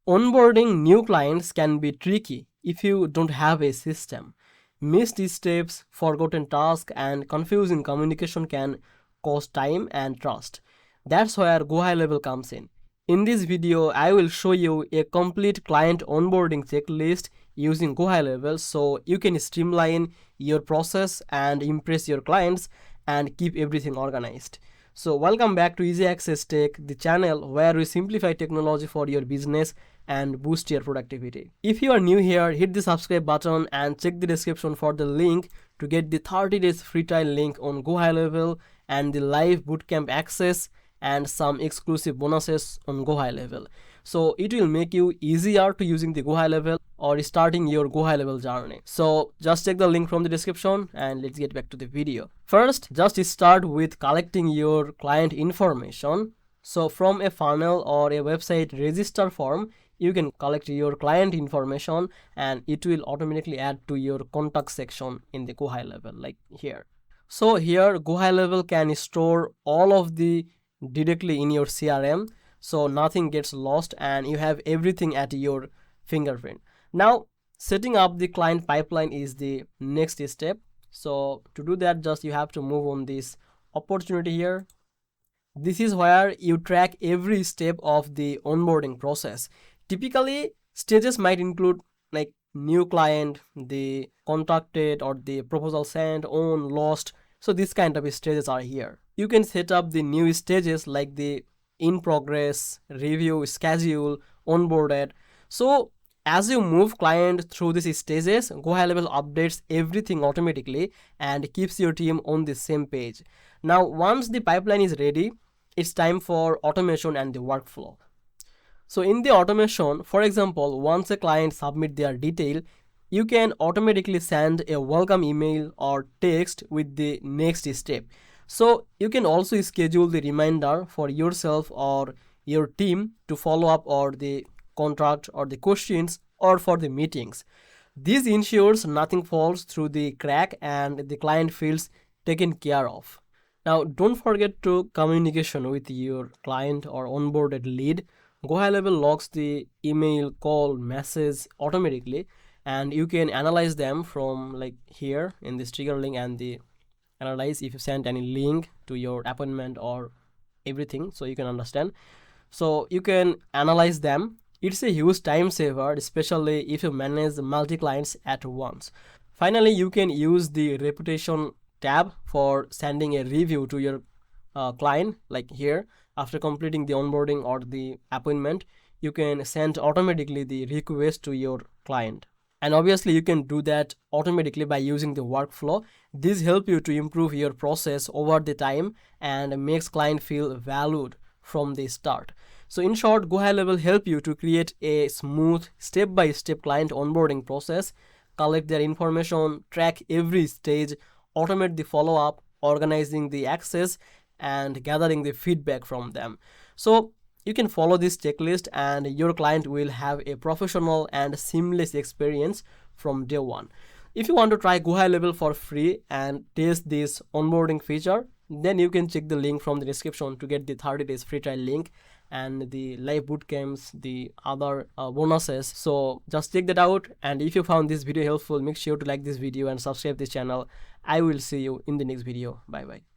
Onboarding new clients can be tricky if you don't have a system. Missed steps, forgotten tasks, and confusing communication can cost time and trust. That's where GoHighLevel comes in. In this video, I will show you a complete client onboarding checklist using GoHighLevel so you can streamline your process and impress your clients and keep everything organized. So welcome back to Easy Access Tech, the channel where we simplify technology for your business and boost your productivity. If you are new here, hit the subscribe button and check the description for the link to get the 30 days free trial link on GoHighLevel and the live bootcamp access and some exclusive bonuses on GoHighLevel. So it will make you easier to using the GoHighLevel or starting your GoHighLevel journey. So just check the link from the description and let's get back to the video. First, just start with collecting your client information. So from a funnel or a website register form, you can collect your client information and it will automatically add to your contact section in the GoHighLevel like here. So here GoHighLevel can store all of the directly in your CRM, so nothing gets lost and you have everything at your fingerprint. Now setting up the client pipeline is the next step. So to do that, just you have to move on this opportunity here. This is where you track every step of the onboarding process. Typically stages might include like new client, the contacted or the proposal sent, on, lost. So these kind of stages are here. You can set up the new stages like the in progress, review, schedule, onboarded. So as you move client through these stages, GoHighLevel updates everything automatically and keeps your team on the same page. Now once the pipeline is ready, it's time for automation and the workflow. So in the automation, for example, once a client submit their detail, you can automatically send a welcome email or text with the next step. So you can also schedule the reminder for yourself or your team to follow up or the contract or the questions or for the meetings. This ensures nothing falls through the crack and the client feels taken care of. Now don't forget to communication with your client or onboarded lead. GoHighLevel logs the email, call, message automatically, and you can analyze them from like here in this trigger link and the analyze if you sent any link to your appointment or everything, so you can understand. So you can analyze them. It's a huge time saver, especially if you manage multi clients at once. Finally, you can use the reputation tab for sending a review to your client like here. After completing the onboarding or the appointment, you can send automatically the request to your client. And obviously you can do that automatically by using the workflow. This helps you to improve your process over the time and makes client feel valued from the start. So in short, GoHighLevel help you to create a smooth step-by-step client onboarding process, collect their information, track every stage, automate the follow-up, organizing the access, and gathering the feedback from them. So you can follow this checklist and your client will have a professional and seamless experience from day one. If you want to try GoHighLevel for free and test this onboarding feature, then you can check the link from the description to get the 30 days free trial link and the live bootcamps, the other bonuses. So just check that out, and if you found this video helpful, make sure to like this video and subscribe this channel. I will see you in the next video. Bye bye.